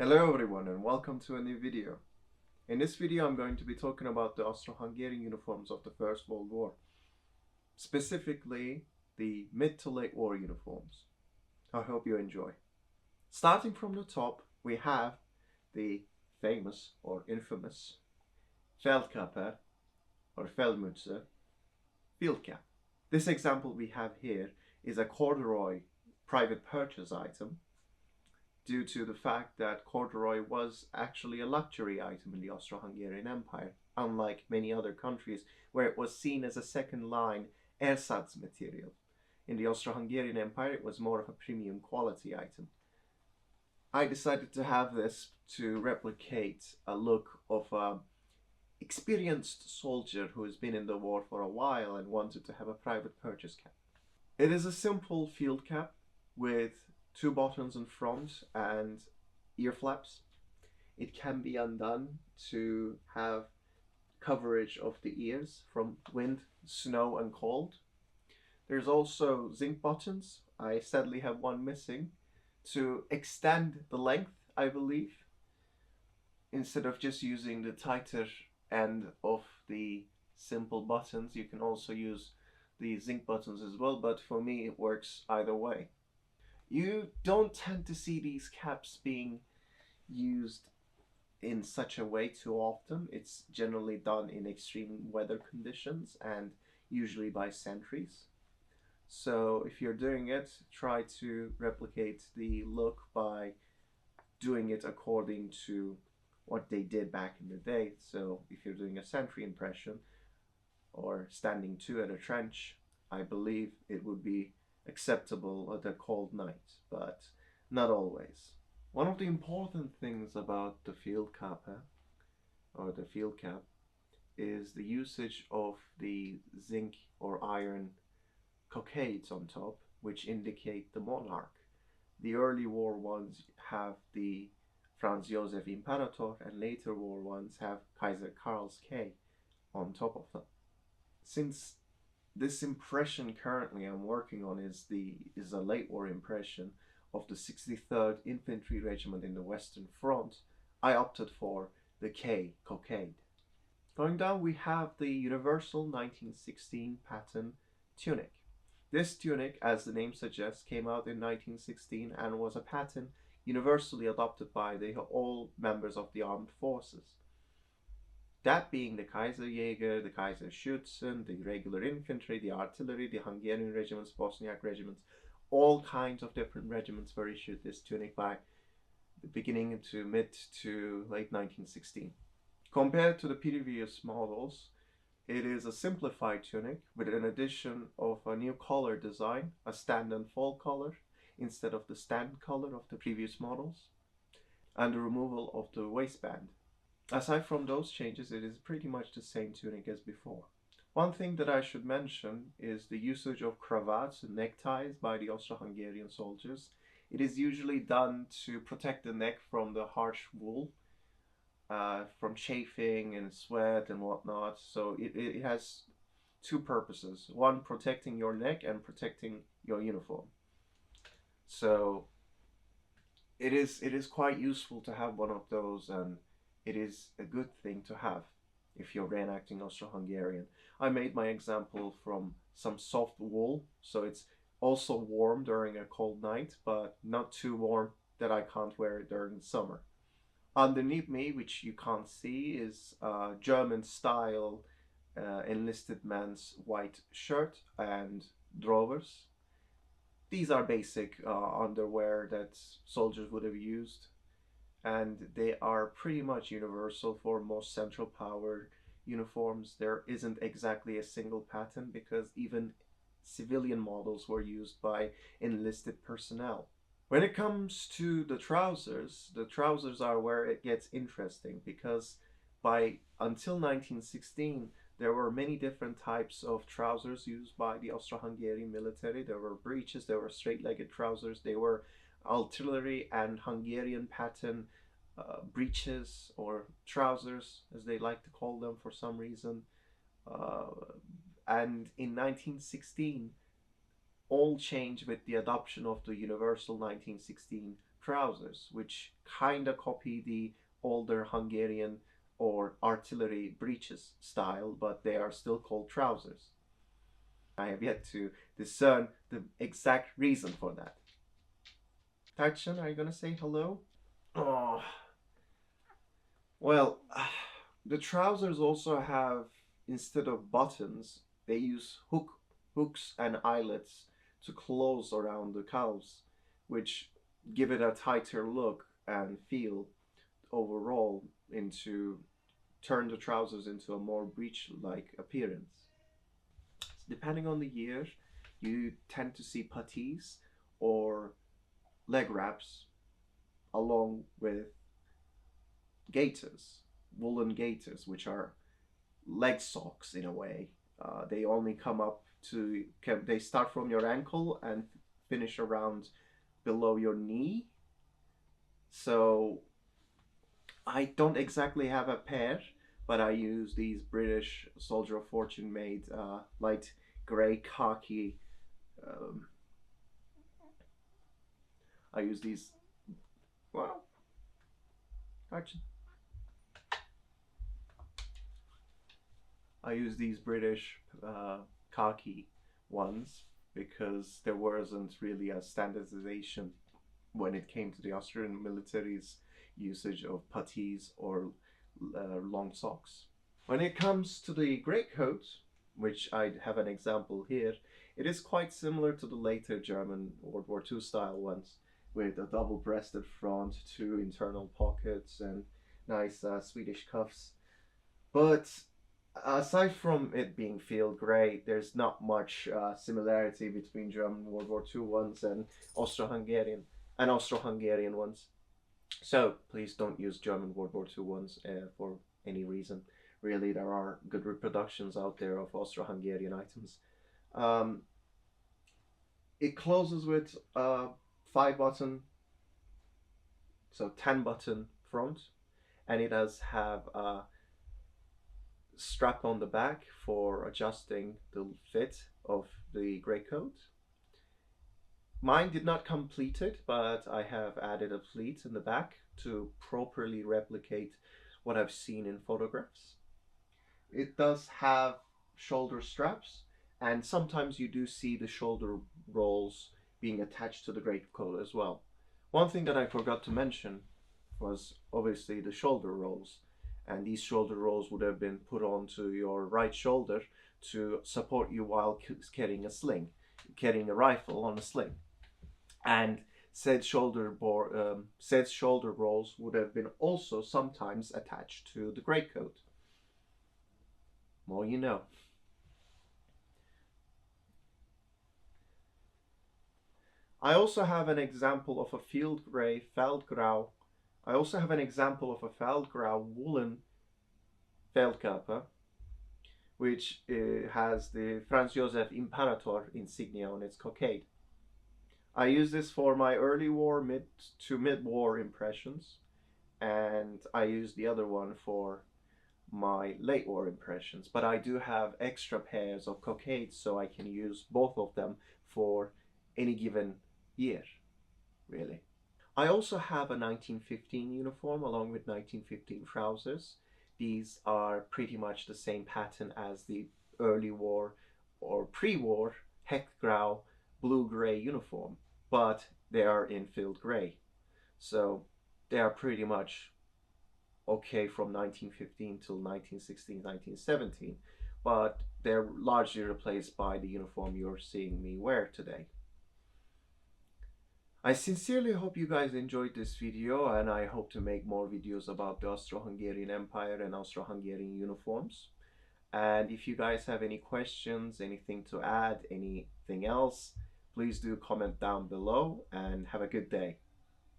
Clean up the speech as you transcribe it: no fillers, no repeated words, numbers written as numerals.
Hello everyone and welcome to a new video. In this video I'm going to be talking about the Austro-Hungarian uniforms of the First World War. Specifically the mid to late war uniforms. I hope you enjoy. Starting from the top we have the famous or infamous Feldkappe or Feldmütze field cap. This example we have here is a corduroy private purchase item due to the fact that corduroy was actually a luxury item in the Austro-Hungarian Empire, unlike many other countries where it was seen as a second line ersatz material. In the Austro-Hungarian Empire it was more of a premium quality item. I decided to have this to replicate a look of an experienced soldier who has been in the war for a while and wanted to have a private purchase cap. It is a simple field cap with two buttons in front and ear flaps. It can be undone to have coverage of the ears from wind, snow and cold. There's also zinc buttons. I sadly have one missing to extend the length, I believe, instead of just using the tighter end of the simple buttons. You can also use the zinc buttons as well, but for me it works either way. You don't tend to see these caps being used in such a way too often. It's generally done in extreme weather conditions and usually by sentries. So if you're doing it, try to replicate the look by doing it according to what they did back in the day. So if you're doing a sentry impression or standing two at a trench, I believe it would be acceptable at a cold night, but not always. One of the important things about the field cap or the field cap is the usage of the zinc or iron cockades on top, which indicate the monarch. The early war ones have the Franz Josef Imperator, and later war ones have Kaiser Karl's K on top of them. Since this impression currently I'm working on is a late war impression of the 63rd Infantry Regiment in the Western Front, I opted for the K cockade. Going down we have the Universal 1916 pattern tunic. This tunic, as the name suggests, came out in 1916 and was a pattern universally adopted by all members of the armed forces. That being the Kaiserjäger, the Kaiserschützen, the regular infantry, the artillery, the Hungarian regiments, Bosniak regiments, all kinds of different regiments were issued this tunic by the beginning to mid to late 1916. Compared to the previous models, it is a simplified tunic with an addition of a new collar design, a stand and fall collar instead of the stand collar of the previous models, and the removal of the waistband. Aside from those changes, it is pretty much the same tunic as before. One thing that I should mention is the usage of cravats and neckties by the Austro-Hungarian soldiers. It is usually done to protect the neck from the harsh wool, from chafing and sweat and whatnot. So it has two purposes. One, protecting your neck, and protecting your uniform. So it is quite useful to have one of those, and it is a good thing to have if you're reenacting Austro-Hungarian. I made my example from some soft wool, so it's also warm during a cold night, but not too warm that I can't wear it during the summer. Underneath me, which you can't see, is a German style enlisted man's white shirt and drovers. These are basic underwear that soldiers would have used, and they are pretty much universal for most Central Power uniforms. There isn't exactly a single pattern because even civilian models were used by enlisted personnel. When it comes to the trousers are where it gets interesting, because until 1916 there were many different types of trousers used by the Austro-Hungarian military. There were breeches, there were straight-legged trousers, they were artillery and Hungarian pattern breeches or trousers, as they like to call them for some reason. And in 1916, all changed with the adoption of the Universal 1916 trousers, which kinda copy the older Hungarian or artillery breeches style, but they are still called trousers. I have yet to discern the exact reason for that. Tachin, are you gonna say hello? Oh, well, the trousers also have, instead of buttons, they use hooks and eyelets to close around the calves, which give it a tighter look and feel overall, into turn the trousers into a more breech-like appearance. Depending on the year, you tend to see puttees or leg wraps along with gaiters, woolen gaiters, which are leg socks in a way. They only come up to, they start from your ankle and finish around below your knee. So I don't exactly have a pair, but I use these British Soldier of Fortune made light grey khaki. I use these, well, actually, I use these British khaki ones because there wasn't really a standardization when it came to the Austrian military's usage of puttees or long socks. When it comes to the Greatcoat, which I have an example here, it is quite similar to the later German World War II style ones, with a double-breasted front, 2 internal pockets, and nice Swedish cuffs. But aside from it being field grey, there's not much similarity between German World War II ones and Austro-Hungarian ones. So please don't use German World War II ones for any reason. Really, there are good reproductions out there of Austro-Hungarian items. It closes with a 5-button, so 10-button front, and it does have a strap on the back for adjusting the fit of the Greatcoat. Mine did not come pleated, but I have added a pleat in the back to properly replicate what I've seen in photographs. It does have shoulder straps, and sometimes you do see the shoulder rolls being attached to the Greatcoat as well. One thing that I forgot to mention was obviously the shoulder rolls, and these shoulder rolls would have been put onto your right shoulder to support you while carrying a rifle on a sling. And said shoulder rolls would have been also sometimes attached to the Greatcoat. More you know. I also have an example of a field grey Feldgrau. I also have an example of a Feldgrau woolen Feldkappe, which has the Franz Josef Imperator insignia on its cockade. I use this for my early war, mid-war impressions, and I use the other one for my late war impressions, but I do have extra pairs of cockades, so I can use both of them for any given year, really. I also have a 1915 uniform along with 1915 trousers. These are pretty much the same pattern as the early war or pre-war Heckgrau blue-gray uniform, but they are in field gray. So they are pretty much okay from 1915 till 1916, 1917, but they're largely replaced by the uniform you're seeing me wear today. I sincerely hope you guys enjoyed this video, and I hope to make more videos about the Austro-Hungarian Empire and Austro-Hungarian uniforms. And if you guys have any questions, anything to add, anything else, please do comment down below, and have a good day.